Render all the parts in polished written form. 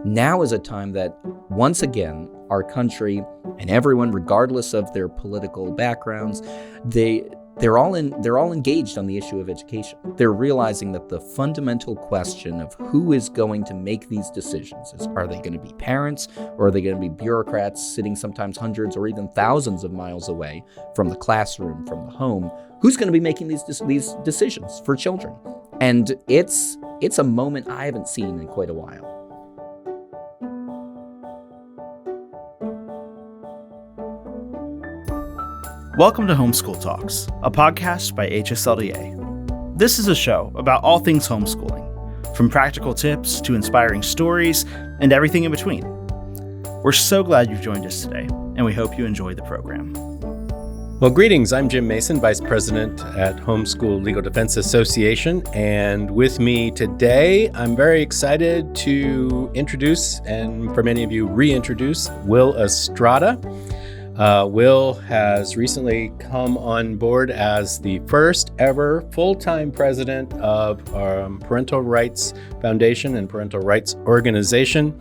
Now is a time that, once again, our country and everyone, regardless of their political backgrounds, they're all engaged on the issue of education. They're realizing that the fundamental question of who is going to make these decisions is, are they going to be parents, or are they going to be bureaucrats sitting sometimes hundreds or even thousands of miles away from the classroom, from the home? Who's going to be making these decisions for children? And it's a moment I haven't seen in quite a while. Welcome to Homeschool Talks, a podcast by HSLDA. This is a show about all things homeschooling, from practical tips to inspiring stories and everything in between. We're so glad you've joined us today, and we hope you enjoy the program. Well, greetings. I'm Jim Mason, Vice President at Homeschool Legal Defense Association. And with me today, I'm very excited to introduce, and for many of you, reintroduce, Will Estrada. Will has recently come on board as the first ever full-time president of Parentalrights Foundation and Parentalrights Organization.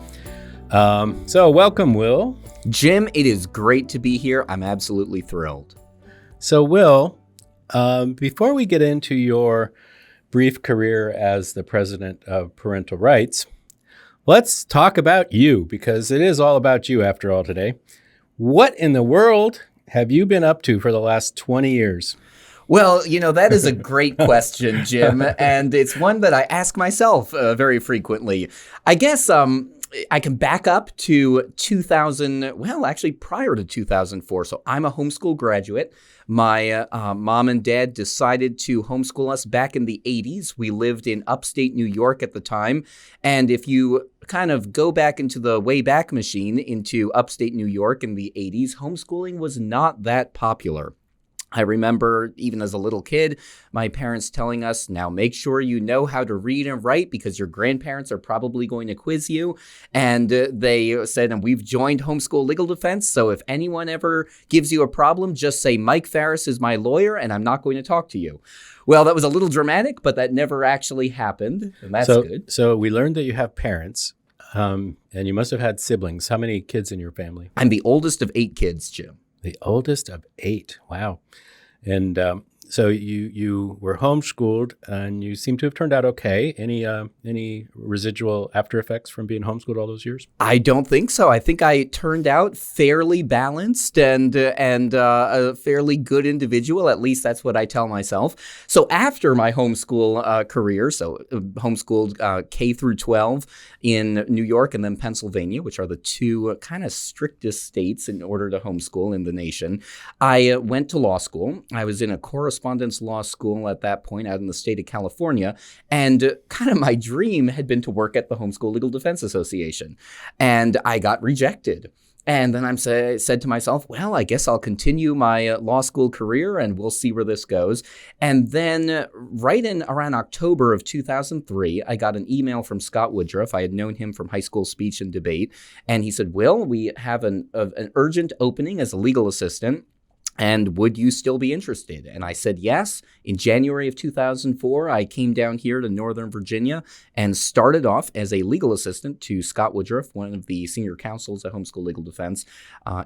So welcome, Will. Jim, it is great to be here. I'm absolutely thrilled. So Will, before we get into your brief career as the president of Parental Rights, let's talk about you, because it is all about you after all today. What in the world have you been up to for the last 20 years? Well, that is a great question, Jim, and it's one that I ask myself very frequently. I guess I can back up to 2000, well, actually prior to 2004. So I'm a homeschool graduate. My mom and dad decided to homeschool us back in the 80s. We lived in upstate New York at the time. And if you kind of go back into the Wayback Machine into upstate New York in the 80s, homeschooling was not that popular. I remember even as a little kid, my parents telling us, now make sure you know how to read and write because your grandparents are probably going to quiz you. And they said, and we've joined Homeschool Legal Defense, so if anyone ever gives you a problem, just say Mike Farris is my lawyer and I'm not going to talk to you. Well, that was a little dramatic, but that never actually happened, and that's good. So we learned that you have parents, and you must have had siblings. How many kids in your family? I'm the oldest of 8 kids, Jim. The oldest of 8. Wow. And so you were homeschooled, and you seem to have turned out okay. Any residual after effects from being homeschooled all those years? I don't think so. I think I turned out fairly balanced and a fairly good individual. At least that's what I tell myself. So after my homeschool career, homeschooled K through 12 in New York and then Pennsylvania, which are the two kind of strictest states in order to homeschool in the nation, I went to law school. I was in a correspondence law school at that point out in the state of California. And kind of my dream had been to work at the Homeschool Legal Defense Association. And I got rejected. And then I said to myself, well, I guess I'll continue my law school career and we'll see where this goes. And then right in around October of 2003, I got an email from Scott Woodruff. I had known him from high school speech and debate. And he said, Will, we have an urgent opening as a legal assistant. And would you still be interested? And I said yes. In January of 2004, I came down here to Northern Virginia and started off as a legal assistant to Scott Woodruff, one of the senior counsels at Homeschool Legal Defense,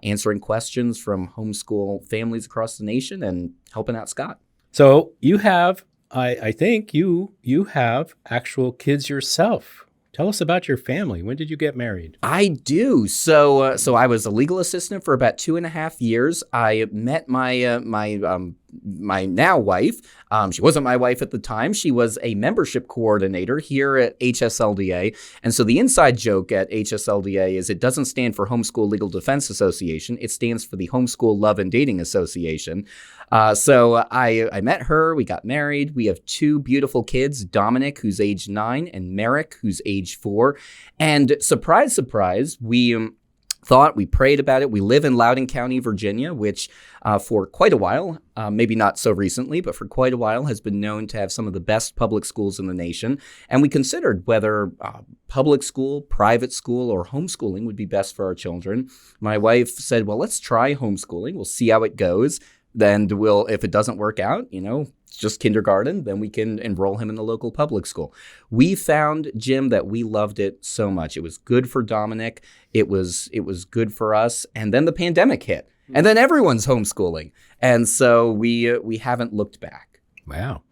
answering questions from homeschool families across the nation and helping out Scott. So you have, I think you have actual kids yourself. Tell us about your family. When did you get married? I do. So I was a legal assistant for about 2.5 years. I met my now wife. She wasn't my wife at the time. She was a membership coordinator here at HSLDA. And so the inside joke at HSLDA is it doesn't stand for Homeschool Legal Defense Association. It stands for the Homeschool Love and Dating Association. So I met her. We got married. We have 2 beautiful kids, Dominic, who's age 9, and Merrick, who's age 4. And surprise, surprise, we prayed about it. We live in Loudoun County, Virginia, which for quite a while, maybe not so recently, but for quite a while has been known to have some of the best public schools in the nation. And we considered whether public school, private school, or homeschooling would be best for our children. My wife said, well, let's try homeschooling. We'll see how it goes. Then if it doesn't work out, just kindergarten, then we can enroll him in the local public school. We found, Jim, that we loved it so much. It was good for Dominic. It was good for us. And then the pandemic hit. And then everyone's homeschooling. And so we haven't looked back. Wow.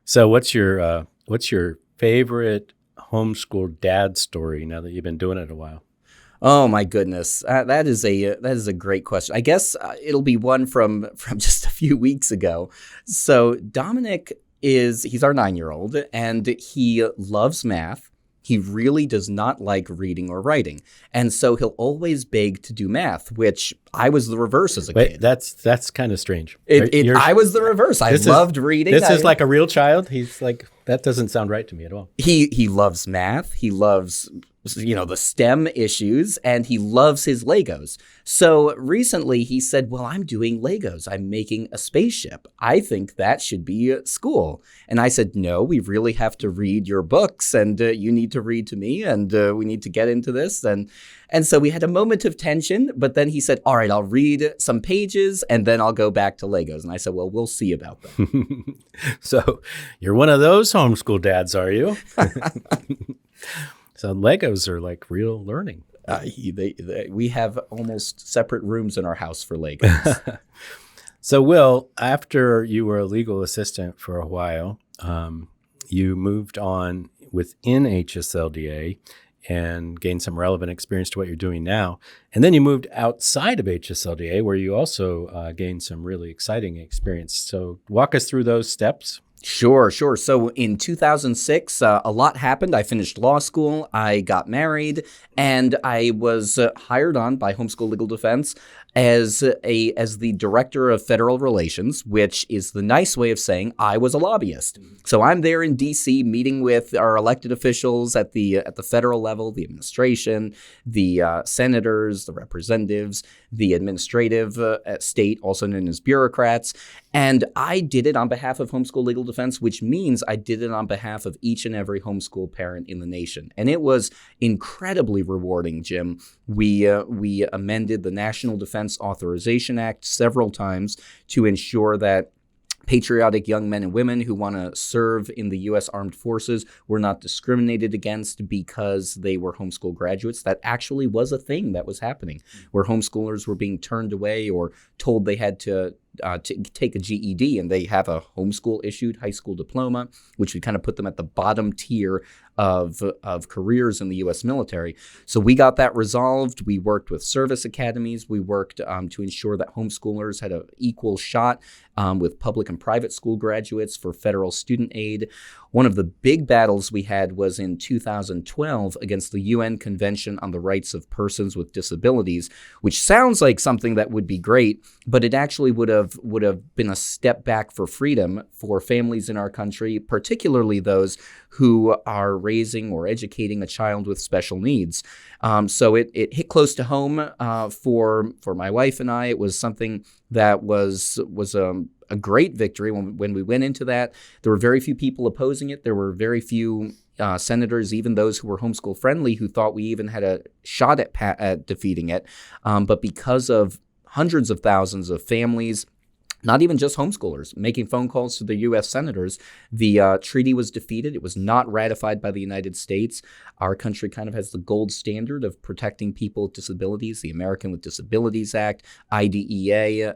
So what's your favorite homeschool dad story now that you've been doing it a while? Oh my goodness, that is a great question. I guess it'll be one from just a few weeks ago. So Dominic he's our 9-year-old, and he loves math. He really does not like reading or writing, and so he'll always beg to do math, which I was the reverse as a kid. That's kind of strange. I was the reverse. I loved reading. This is like a real child. He's like, that doesn't sound right to me at all. He loves math. He loves the STEM issues, and he loves his Legos. So recently he said, well, I'm doing Legos. I'm making a spaceship. I think that should be school. And I said, no, we really have to read your books, and you need to read to me, and we need to get into this. And so we had a moment of tension, but then he said, all right, I'll read some pages, and then I'll go back to Legos. And I said, well, we'll see about that. So you're one of those homeschool dads, are you? So Legos are like real learning. We have almost separate rooms in our house for Legos. So Will, after you were a legal assistant for a while, you moved on within HSLDA and gained some relevant experience to what you're doing now. And then you moved outside of HSLDA, where you also gained some really exciting experience. So walk us through those steps. Sure. So in 2006, a lot happened. I finished law school, I got married, and I was hired on by Homeschool Legal Defense as the director of federal relations, which is the nice way of saying I was a lobbyist. So I'm there in D.C. meeting with our elected officials at the federal level, the administration, the senators, the representatives, the administrative state, also known as bureaucrats. And I did it on behalf of Homeschool Legal Defense, which means I did it on behalf of each and every homeschool parent in the nation. And it was incredibly rewarding, Jim. We amended the National Defense Authorization Act several times to ensure that patriotic young men and women who want to serve in the U.S. Armed Forces were not discriminated against because they were homeschool graduates. That actually was a thing that was happening, where homeschoolers were being turned away or told they had to take a GED, and they have a homeschool-issued high school diploma, which would kind of put them at the bottom tier of careers in the U.S. military. So we got that resolved. We worked with service academies. We worked to ensure that homeschoolers had an equal shot with public and private school graduates for federal student aid. One of the big battles we had was in 2012 against the UN Convention on the Rights of Persons with Disabilities, which sounds like something that would be great, but it actually would have been a step back for freedom for families in our country, particularly those who are raising or educating a child with special needs. So it hit close to home for my wife and I. It was something that was a great victory. When we went into that, there were very few people opposing it. There were very few senators, even those who were homeschool friendly, who thought we even had a shot at defeating it. But because of hundreds of thousands of families, not even just homeschoolers, making phone calls to the U.S. senators, the treaty was defeated. It was not ratified by the United States. Our country kind of has the gold standard of protecting people with disabilities, the American with Disabilities Act, IDEA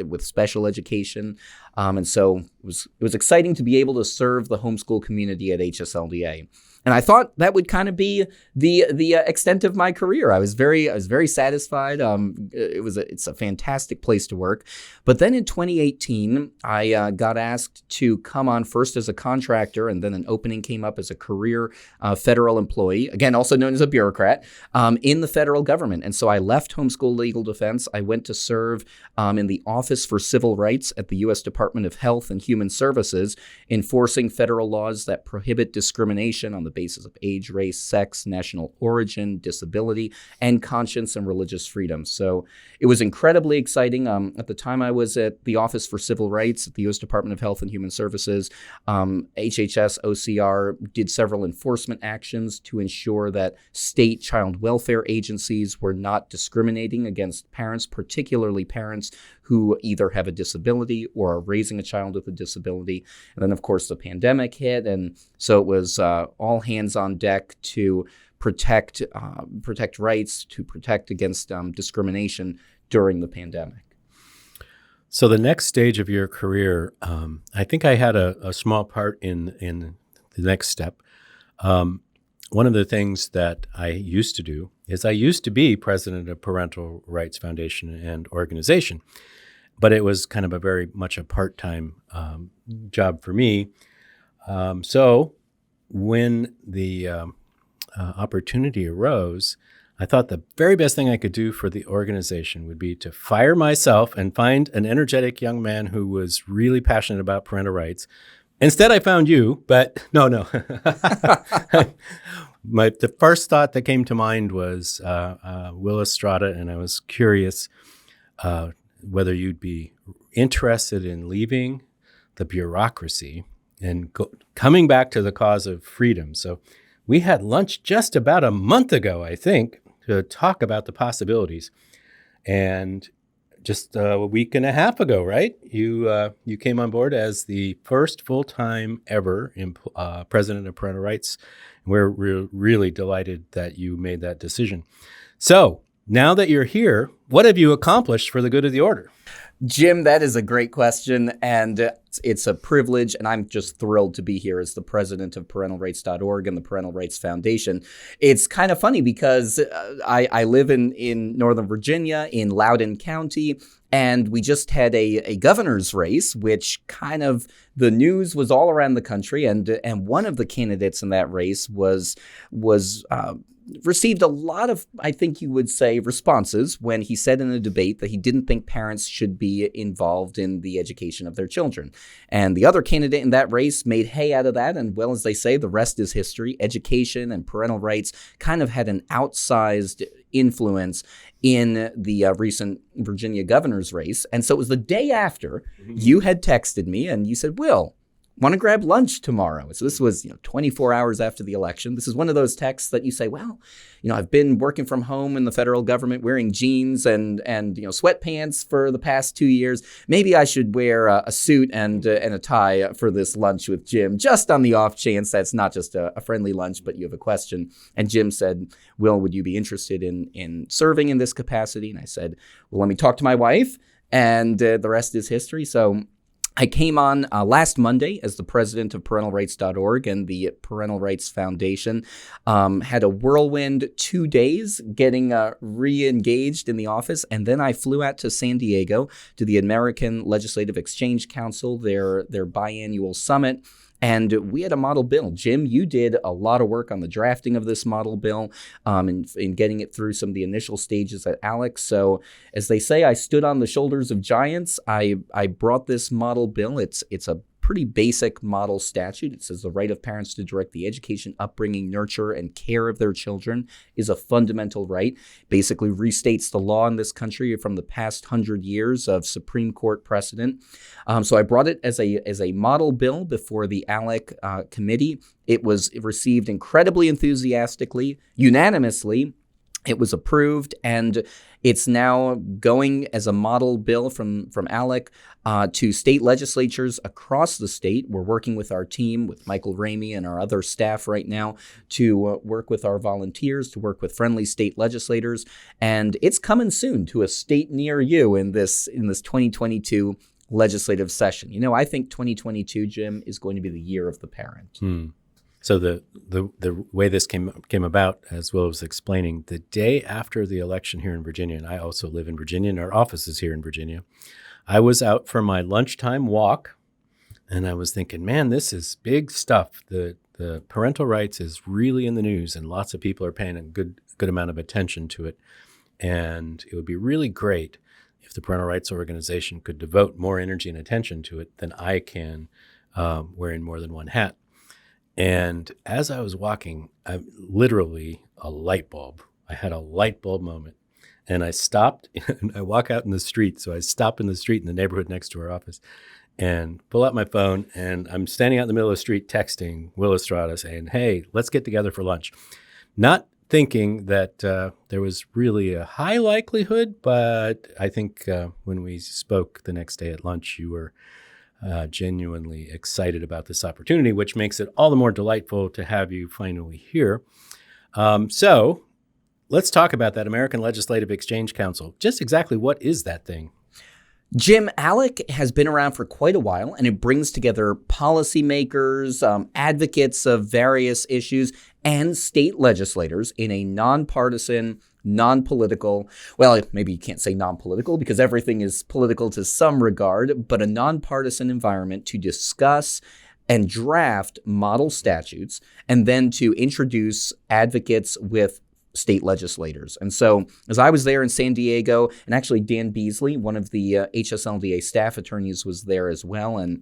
with special education. And so it was exciting to be able to serve the homeschool community at HSLDA. And I thought that would kind of be the extent of my career. I was very satisfied. It's a fantastic place to work. But then in 2018, I got asked to come on first as a contractor, and then an opening came up as a career federal employee, again, also known as a bureaucrat, in the federal government. And so I left Homeschool Legal Defense. I went to serve in the Office for Civil Rights at the U.S. Department of Health and Human Services, enforcing federal laws that prohibit discrimination on the basis of age, race, sex, national origin, disability, and conscience and religious freedom. So it was incredibly exciting. At the time I was at the Office for Civil Rights at the U.S. Department of Health and Human Services, HHS OCR did several enforcement actions to ensure that state child welfare agencies were not discriminating against parents, particularly parents who either have a disability or are raising a child with a disability. And then, of course, the pandemic hit. And so it was all hands on deck to protect rights, to protect against discrimination during the pandemic. So the next stage of your career, I think I had a small part in the next step. One of the things that I used to do is I used to be president of Parental Rights Foundation and organization, but it was kind of a very much a part-time job for me. So when the opportunity arose, I thought the very best thing I could do for the organization would be to fire myself and find an energetic young man who was really passionate about parental rights. Instead, I found you, but no. The first thought that came to mind was Will Estrada, and I was curious whether you'd be interested in leaving the bureaucracy and coming back to the cause of freedom. So we had lunch just about a month ago, I think, to talk about the possibilities. And just a week and a half ago, right? You came on board as the first full-time ever president of Parental Rights. We're really delighted that you made that decision. So now that you're here, what have you accomplished for the good of the order? Jim, that is a great question, and it's a privilege, and I'm just thrilled to be here as the president of Parentalrights.org and the Parental Rights Foundation. It's kind of funny because I live in Northern Virginia, in Loudoun County, and we just had a governor's race, which kind of the news was all around the country, and one of the candidates in that race was received a lot of, I think you would say, responses when he said in a debate that he didn't think parents should be involved in the education of their children. And the other candidate in that race made hay out of that. And well, as they say, the rest is history. Education and parental rights kind of had an outsized influence in the recent Virginia governor's race. And so it was the day after you had texted me and you said, Will, want to grab lunch tomorrow? So this was 24 hours after the election. This is one of those texts that you say, well, I've been working from home in the federal government, wearing jeans and sweatpants for the past 2 years. Maybe I should wear a suit and a tie for this lunch with Jim, just on the off chance that's not just a friendly lunch, but you have a question. And Jim said, Will, would you be interested in serving in this capacity? And I said, well, let me talk to my wife, and the rest is history. So I came on last Monday as the president of Parentalrights.org and the Parental Rights Foundation. Had a whirlwind 2 days getting re-engaged in the office, and then I flew out to San Diego to the American Legislative Exchange Council, their biannual summit. And we had a model bill. Jim, you did a lot of work on the drafting of this model bill, in getting it through some of the initial stages at ALEC. So as they say, I stood on the shoulders of giants. I brought this model bill. It's a pretty basic model statute. It says the right of parents to direct the education, upbringing, nurture, and care of their children is a fundamental right. Basically restates the law in this country from the past 100 years of Supreme Court precedent. So I brought it as a model bill before the ALEC committee. It received incredibly enthusiastically, unanimously. It was approved, and it's now going as a model bill from ALEC to state legislatures across the state. We're working with our team, with Michael Ramey and our other staff right now, to work with our volunteers, to work with friendly state legislators, and it's coming soon to a state near you in this 2022 legislative session. I think 2022, Jim, is going to be the year of the parent. So the way this came about, as Will was explaining, the day after the election here in Virginia, and I also live in Virginia, and our office is here in Virginia, I was out for my lunchtime walk, and I was thinking, man, this is big stuff. The parental rights is really in the news, and lots of people are paying a good amount of attention to it. And it would be really great if the Parental Rights Organization could devote more energy and attention to it than I can, wearing more than one hat. And as I was walking, I literally a light bulb. I had a light bulb moment. And I stopped and I walk out in the street. So I stop in the street in the neighborhood next to our office and pull out my phone. And I'm standing out in the middle of the street texting Will Estrada saying, hey, let's get together for lunch. Not thinking that there was really a high likelihood, but I think when we spoke the next day at lunch, you were genuinely excited about this opportunity, which makes it all the more delightful to have you finally here. So let's talk about that American Legislative Exchange Council. Just exactly what is that thing? Jim, ALEC has been around for quite a while, and it brings together policymakers, advocates of various issues, and state legislators in a nonpartisan, non-political, well, maybe you can't say non-political because everything is political to some regard, but a nonpartisan environment to discuss and draft model statutes, and then to introduce advocates with state legislators. And so as I was there in San Diego, and actually Dan Beasley, one of the HSLDA staff attorneys, was there as well, and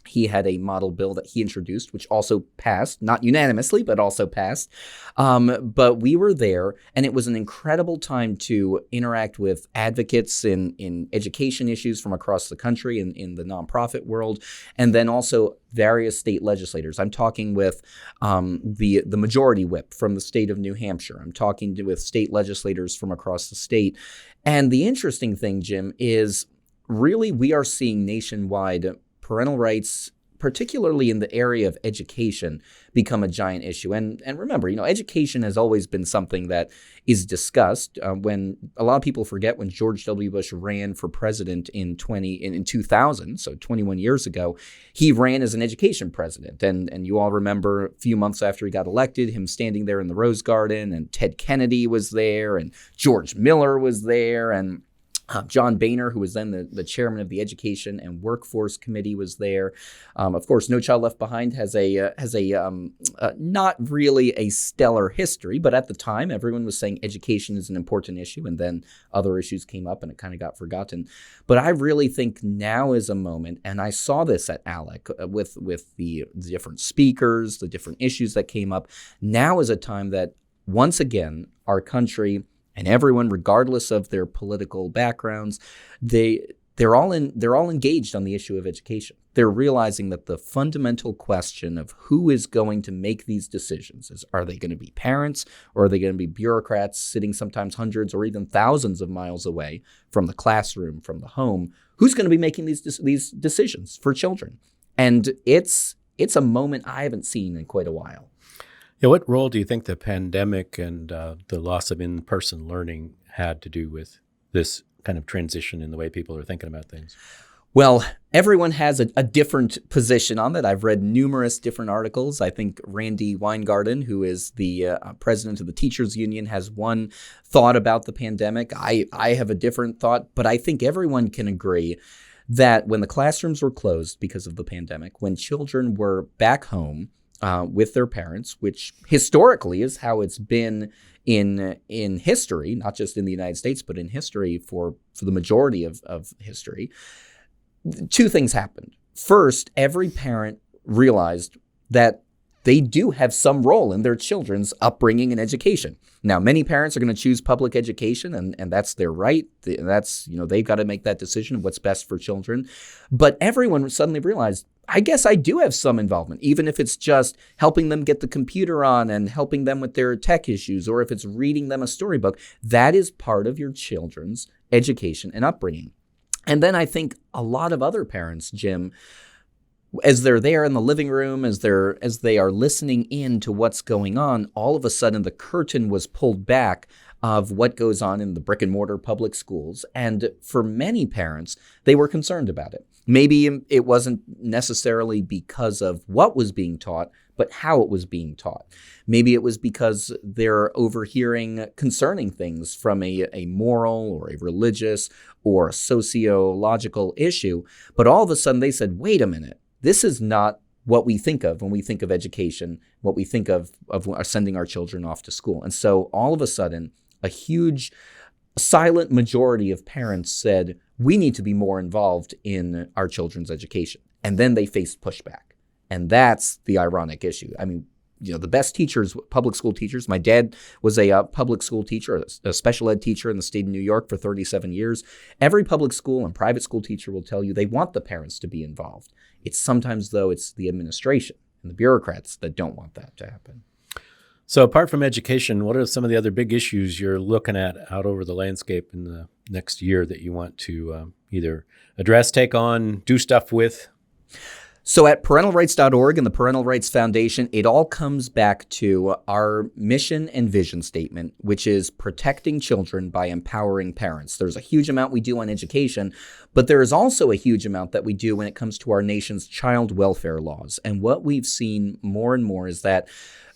he had a model bill that he introduced, which also passed, not unanimously, but also passed. But we were there, and it was an incredible time to interact with advocates in education issues from across the country in the nonprofit world, and then also various state legislators. I'm talking with the majority whip from the state of New Hampshire. I'm talking with state legislators from across the state. And the interesting thing, Jim, is really we are seeing nationwide parental rights, particularly in the area of education, become a giant issue. And remember, education has always been something that is discussed. When a lot of people forget when George W. Bush ran for president in 2000, so 21 years ago, he ran as an education president. And you all remember a few months after he got elected, him standing there in the Rose Garden, and Ted Kennedy was there, and George Miller was there, and John Boehner, who was then the chairman of the Education and Workforce Committee, was there. Of course, No Child Left Behind has a not really a stellar history, but at the time, everyone was saying education is an important issue, and then other issues came up and it kind of got forgotten. But I really think now is a moment, and I saw this at ALEC with the different speakers, the different issues that came up. Now is a time that, once again, our country and everyone, regardless of their political backgrounds, they're all engaged on the issue of education. They're realizing that the fundamental question of who is going to make these decisions is, are they going to be parents, or are they going to be bureaucrats sitting sometimes hundreds or even thousands of miles away from the classroom, from the home? Who's going to be making these decisions for children? And it's a moment I haven't seen in quite a while. Yeah, what role do you think the pandemic and the loss of in-person learning had to do with this kind of transition in the way people are thinking about things? Well, everyone has a different position on that. I've read numerous different articles. I think Randy Weingarten, who is the president of the Teachers Union, has one thought about the pandemic. I have a different thought, but I think everyone can agree that when the classrooms were closed because of the pandemic, when children were back home with their parents, which historically is how it's been in history, not just in the United States, but in history for the majority of history, two things happened. First, every parent realized that they do have some role in their children's upbringing and education. Now, many parents are going to choose public education, and that's their right. That's, they've got to make that decision of what's best for children. But everyone suddenly realized, I guess I do have some involvement, even if it's just helping them get the computer on and helping them with their tech issues, or if it's reading them a storybook. That is part of your children's education and upbringing. And then I think a lot of other parents, Jim, as they're there in the living room, as they are listening in to what's going on, all of a sudden the curtain was pulled back of what goes on in the brick and mortar public schools. And for many parents, they were concerned about it. Maybe it wasn't necessarily because of what was being taught, but how it was being taught. Maybe it was because they're overhearing concerning things from a moral or a religious or a sociological issue. But all of a sudden they said, wait a minute, this is not what we think of when we think of education, what we think of sending our children off to school. And so all of a sudden, a huge silent majority of parents said, we need to be more involved in our children's education. And then they faced pushback. And that's the ironic issue. I mean, the best teachers, public school teachers. My dad was a public school teacher, a special ed teacher in the state of New York for 37 years. Every public school and private school teacher will tell you they want the parents to be involved. It's sometimes, though, it's the administration and the bureaucrats that don't want that to happen. So apart from education, what are some of the other big issues you're looking at out over the landscape in the next year that you want to either address, take on, do stuff with? So at Parentalrights.org and the Parental Rights Foundation, it all comes back to our mission and vision statement, which is protecting children by empowering parents. There's a huge amount we do on education, but there is also a huge amount that we do when it comes to our nation's child welfare laws. And what we've seen more and more is that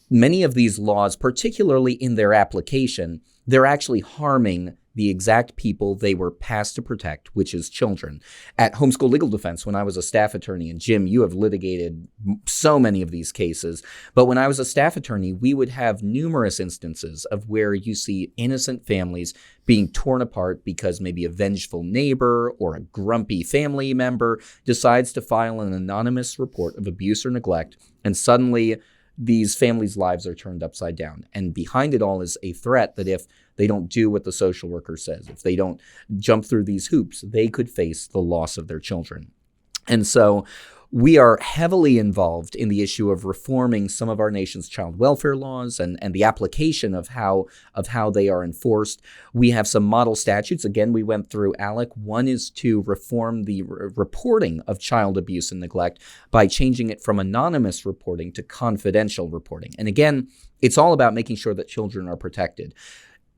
many of these laws, particularly in their application, they're actually harming the exact people they were passed to protect, which is children. At Homeschool Legal Defense, when I was a staff attorney, and Jim, you have litigated so many of these cases, but when I was a staff attorney, we would have numerous instances of where you see innocent families being torn apart because maybe a vengeful neighbor or a grumpy family member decides to file an anonymous report of abuse or neglect, and suddenly these families' lives are turned upside down. And behind it all is a threat that if they don't do what the social worker says, if they don't jump through these hoops, they could face the loss of their children. And so we are heavily involved in the issue of reforming some of our nation's child welfare laws and the application of how they are enforced. We have some model statutes. Again, we went through ALEC. One is to reform the reporting of child abuse and neglect by changing it from anonymous reporting to confidential reporting. And again, it's all about making sure that children are protected.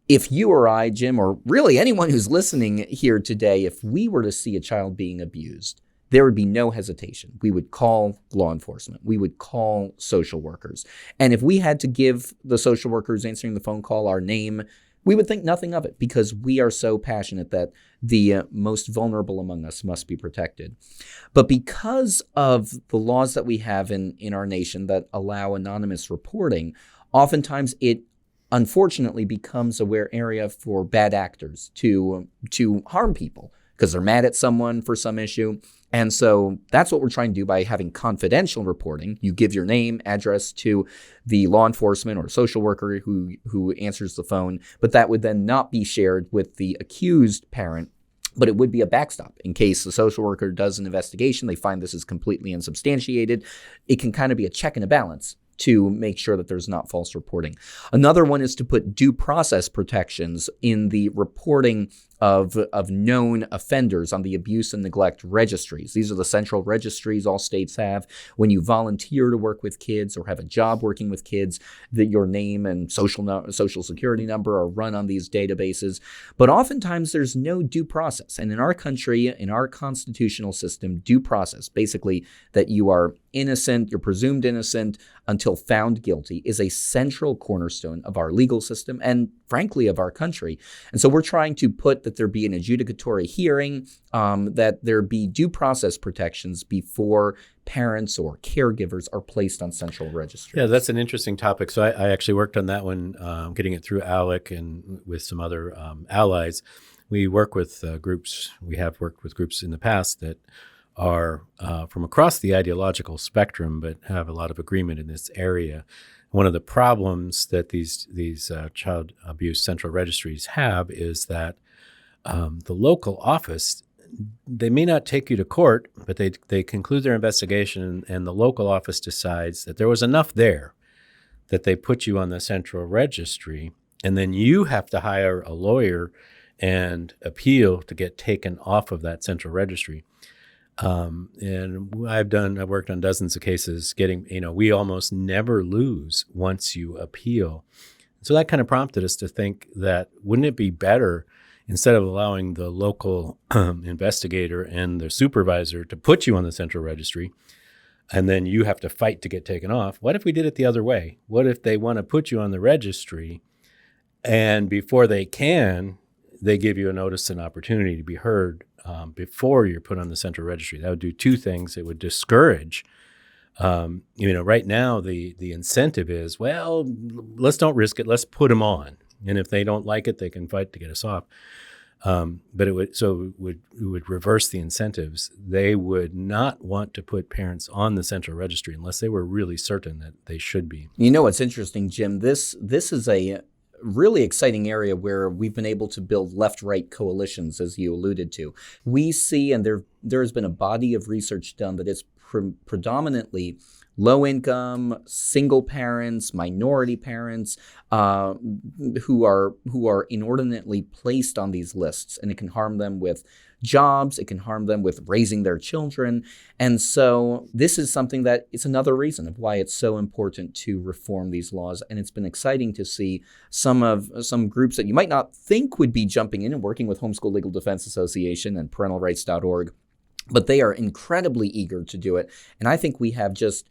If you or I, Jim, or really anyone who's listening here today, if we were to see a child being abused, there would be no hesitation. We would call law enforcement. We would call social workers. And if we had to give the social workers answering the phone call our name, we would think nothing of it because we are so passionate that the most vulnerable among us must be protected. But because of the laws that we have in our nation that allow anonymous reporting, oftentimes it unfortunately becomes a rare area for bad actors to harm people because they're mad at someone for some issue. And so that's what we're trying to do by having confidential reporting. You give your name, address to the law enforcement or social worker who answers the phone, but that would then not be shared with the accused parent, but it would be a backstop in case the social worker does an investigation, they find this is completely unsubstantiated. It can kind of be a check and a balance to make sure that there's not false reporting. Another one is to put due process protections in the reporting of known offenders on the abuse and neglect registries. These are the central registries all states have. When you volunteer to work with kids or have a job working with kids, that your name and social security number are run on these databases. But oftentimes there's no due process. And in our country, in our constitutional system, due process, basically that you are innocent, you're presumed innocent until found guilty, is a central cornerstone of our legal system and frankly of our country. And so we're trying to put that there be an adjudicatory hearing, that there be due process protections before parents or caregivers are placed on central registries. Yeah, that's an interesting topic. So I actually worked on that one, getting it through ALEC and with some other allies. We work with groups, we have worked with groups in the past that are from across the ideological spectrum, but have a lot of agreement in this area. One of the problems that these child abuse central registries have is that the local office, they may not take you to court, but they conclude their investigation and the local office decides that there was enough there that they put you on the central registry, and then you have to hire a lawyer and appeal to get taken off of that central registry. And I've worked on dozens of cases we almost never lose once you appeal. So that kind of prompted us to think that wouldn't it be better, instead of allowing the local investigator and the supervisor to put you on the central registry, and then you have to fight to get taken off, what if we did it the other way? What if they want to put you on the registry, and before they give you a notice and opportunity to be heard before you're put on the central registry? That would do two things. It would discourage, right now the incentive is, well, let's don't risk it. Let's put them on. And if they don't like it, they can fight to get us off. But it would reverse the incentives. They would not want to put parents on the central registry unless they were really certain that they should be. You know what's interesting, Jim? This is a really exciting area where we've been able to build left-right coalitions, as you alluded to. We see, and there has been a body of research done that is predominantly low-income, single parents, minority parents who are inordinately placed on these lists, and it can harm them with jobs, it can harm them with raising their children. And so this is something that it's another reason of why it's so important to reform these laws. And it's been exciting to see some groups that you might not think would be jumping in and working with Homeschool Legal Defense Association and Parentalrights.org, but they are incredibly eager to do it. And I think we have just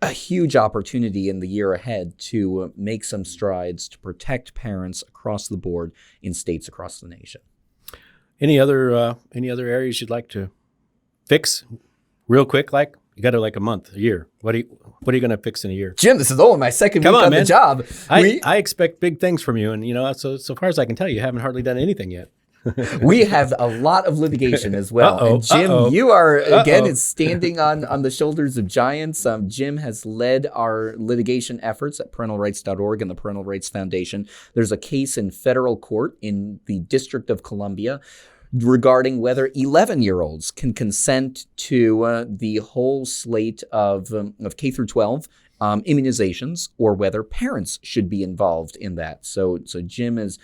a huge opportunity in the year ahead to make some strides to protect parents across the board in states across the nation. Any other areas you'd like to fix real quick? Like you got a month, a year. What are you going to fix in a year? Jim, this is only my second week on the job. I expect big things from you, and so far as I can tell, you haven't hardly done anything yet. We have a lot of litigation as well. And Jim, you are, again, it's standing on the shoulders of giants. Jim has led our litigation efforts at parentalrights.org and the Parental Rights Foundation. There's a case in federal court in the District of Columbia regarding whether 11-year-olds can consent to the whole slate of K through 12 immunizations, or whether parents should be involved in that. So Jim has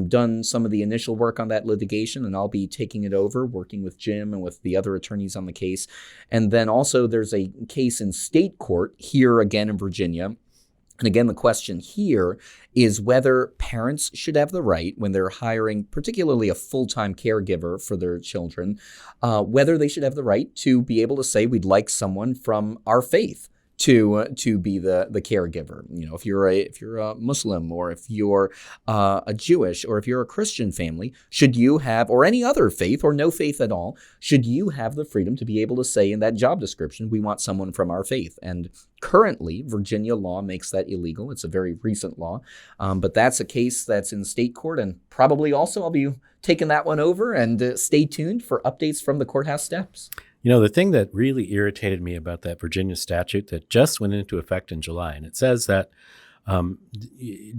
done some of the initial work on that litigation, and I'll be taking it over, working with Jim and with the other attorneys on the case. And then also there's a case in state court here again in Virginia. And again, the question here is whether parents should have the right, when they're hiring particularly a full-time caregiver for their children, whether they should have the right to be able to say, we'd like someone from our faith to be the caregiver. You know, if you're a Muslim, or if you're a Jewish, or if you're a Christian family, should you have, or any other faith or no faith at all, should you have the freedom to be able to say in that job description, we want someone from our faith? And currently, Virginia law makes that illegal. It's a very recent law, but that's a case that's in state court, and probably also I'll be taking that one over, and stay tuned for updates from the courthouse steps. You know, the thing that really irritated me about that Virginia statute that just went into effect in July, and it says that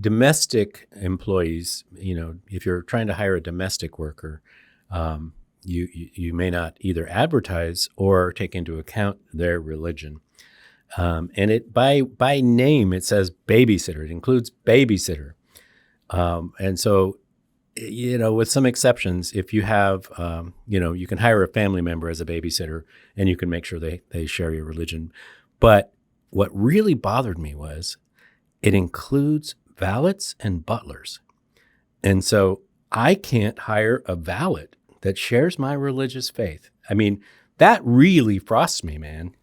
domestic employees, you know, if you're trying to hire a domestic worker, you may not either advertise or take into account their religion. And it by name, it says babysitter. It includes babysitter. And so, you know, with some exceptions, if you have, you can hire a family member as a babysitter, and you can make sure they share your religion. But what really bothered me was it includes valets and butlers. And so I can't hire a valet that shares my religious faith. I mean, that really frosts me, man.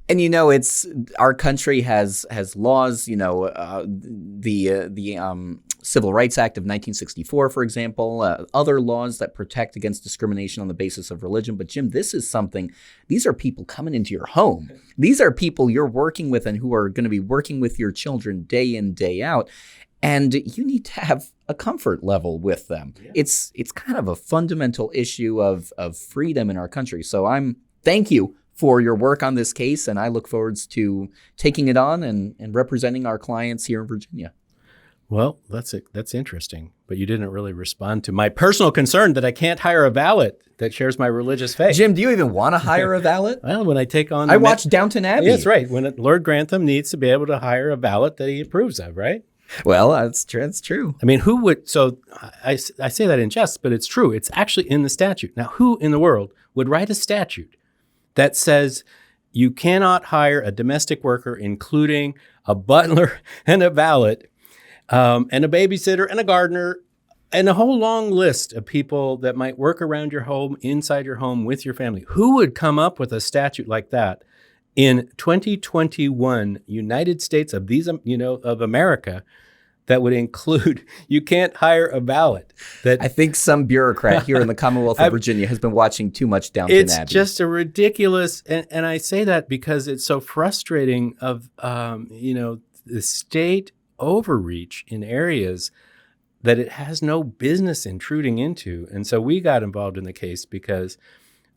And you know, it's our country has laws. You know, the Civil Rights Act of 1964, for example, other laws that protect against discrimination on the basis of religion. But Jim, this is something. These are people coming into your home. These are people you're working with, and who are going to be working with your children day in, day out. And you need to have a comfort level with them. Yeah. It's kind of a fundamental issue of freedom in our country. So thank you for your work on this case, and I look forward to taking it on and representing our clients here in Virginia. Well, that's interesting, but you didn't really respond to my personal concern that I can't hire a valet that shares my religious faith. Jim, do you even want to hire a valet? Well, when I take on... I watched Downton Abbey. Yeah, that's right. When Lord Grantham needs to be able to hire a valet that he approves of, right? Well, that's true. I mean, who would... So I say that in jest, but it's true. It's actually in the statute. Now, who in the world would write a statute that says you cannot hire a domestic worker, including a butler and a valet, and a babysitter and a gardener, and a whole long list of people that might work around your home, inside your home, with your family? Who would come up with a statute like that in 2021 United States of of America that would include you can't hire a valet? I think some bureaucrat here in the Commonwealth of Virginia has been watching too much Downton Abbey. It's just a ridiculous, and I say that because it's so frustrating of the state overreach in areas that it has no business intruding into. And so we got involved in the case because,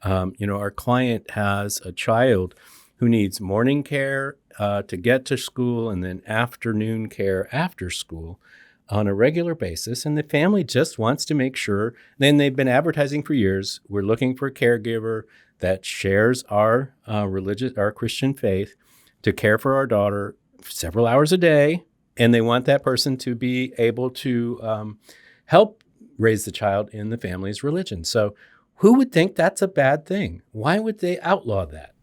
our client has a child who needs morning care to get to school and then afternoon care after school on a regular basis. And the family just wants to make sure, and they've been advertising for years, we're looking for a caregiver that shares our Christian faith to care for our daughter several hours a day. And they want that person to be able to help raise the child in the family's religion. So who would think that's a bad thing? Why would they outlaw that?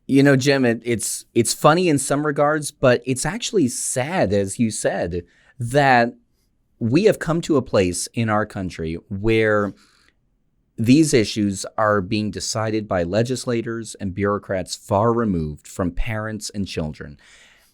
Jim, it's funny in some regards, but it's actually sad, as you said, that we have come to a place in our country where these issues are being decided by legislators and bureaucrats far removed from parents and children.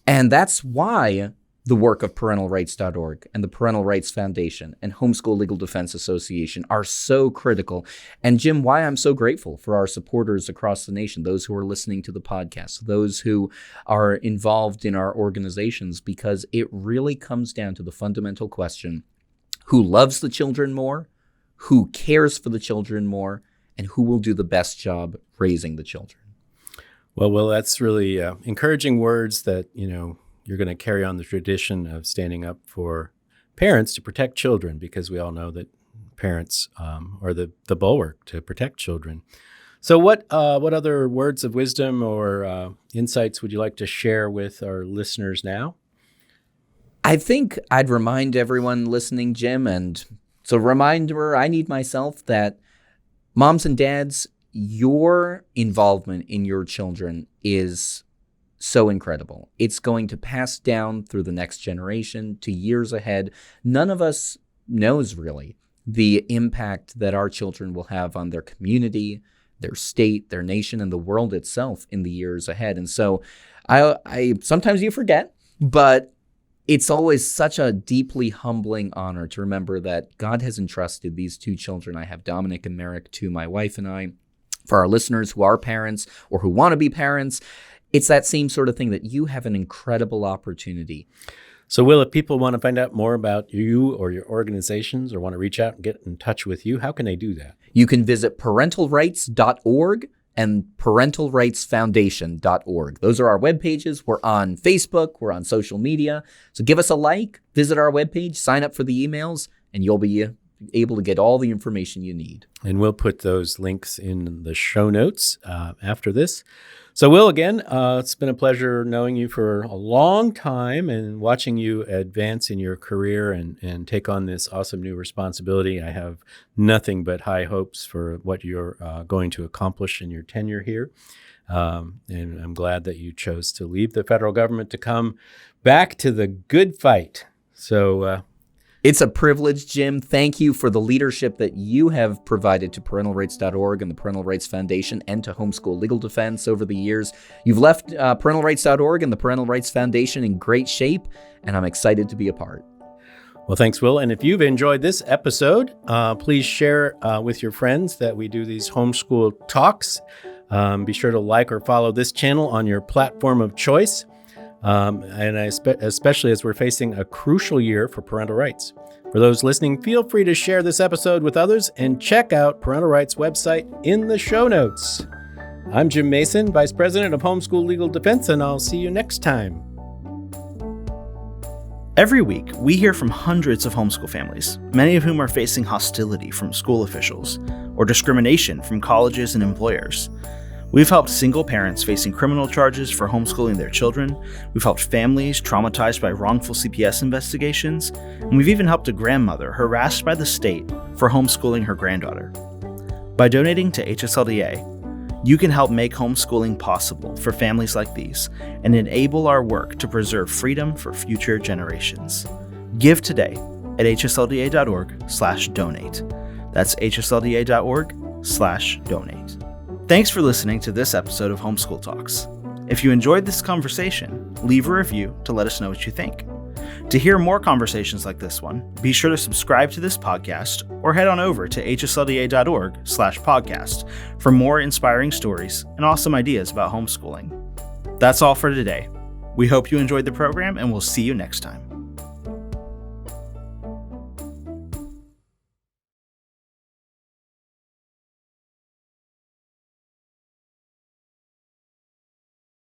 And that's why the work of Parentalrights.org and the Parental Rights Foundation and Homeschool Legal Defense Association are so critical. And Jim, why I'm so grateful for our supporters across the nation, those who are listening to the podcast, those who are involved in our organizations, because it really comes down to the fundamental question: who loves the children more, who cares for the children more, and who will do the best job raising the children. Well, that's really encouraging words that, you're going to carry on the tradition of standing up for parents to protect children, because we all know that parents are the bulwark to protect children. So what other words of wisdom or insights would you like to share with our listeners now? I think I'd remind everyone listening, Jim, and it's a reminder I need myself, that moms and dads, your involvement in your children is so incredible. It's going to pass down through the next generation to years ahead. None of us knows really the impact that our children will have on their community, their state, their nation, and the world itself in the years ahead. And so I sometimes you forget, but it's always such a deeply humbling honor to remember that God has entrusted these two children I have, Dominic and Merrick, to my wife and I. For our listeners who are parents or who want to be parents, it's that same sort of thing, that you have an incredible opportunity. So, Will, if people want to find out more about you or your organizations, or want to reach out and get in touch with you, how can they do that? You can visit Parentalrights.org and Parentalrightsfoundation.org. Those are our web pages. We're on Facebook. We're on social media. So give us a like, visit our webpage, sign up for the emails, and you'll be able to get all the information you need. And we'll put those links in the show notes after this. So, Will, again, it's been a pleasure knowing you for a long time and watching you advance in your career and take on this awesome new responsibility. I have nothing but high hopes for what you're going to accomplish in your tenure here. And I'm glad that you chose to leave the federal government to come back to the good fight. So, it's a privilege, Jim. Thank you for the leadership that you have provided to Parentalrights.org and the Parental Rights Foundation and to Homeschool Legal Defense over the years. You've left Parentalrights.org and the Parental Rights Foundation in great shape, and I'm excited to be a part. Well, thanks, Will. And if you've enjoyed this episode, please share with your friends that we do these homeschool talks. Be sure to like or follow this channel on your platform of choice. And especially as we're facing a crucial year for parental rights. For those listening, feel free to share this episode with others and check out Parental Rights website in the show notes. I'm Jim Mason, Vice President of Homeschool Legal Defense, and I'll see you next time. Every week, we hear from hundreds of homeschool families, many of whom are facing hostility from school officials or discrimination from colleges and employers. We've helped single parents facing criminal charges for homeschooling their children. We've helped families traumatized by wrongful CPS investigations. And we've even helped a grandmother harassed by the state for homeschooling her granddaughter. By donating to HSLDA, you can help make homeschooling possible for families like these and enable our work to preserve freedom for future generations. Give today at hslda.org/donate. That's hslda.org/donate. Thanks for listening to this episode of Homeschool Talks. If you enjoyed this conversation, leave a review to let us know what you think. To hear more conversations like this one, be sure to subscribe to this podcast or head on over to hslda.org/podcast for more inspiring stories and awesome ideas about homeschooling. That's all for today. We hope you enjoyed the program, and we'll see you next time.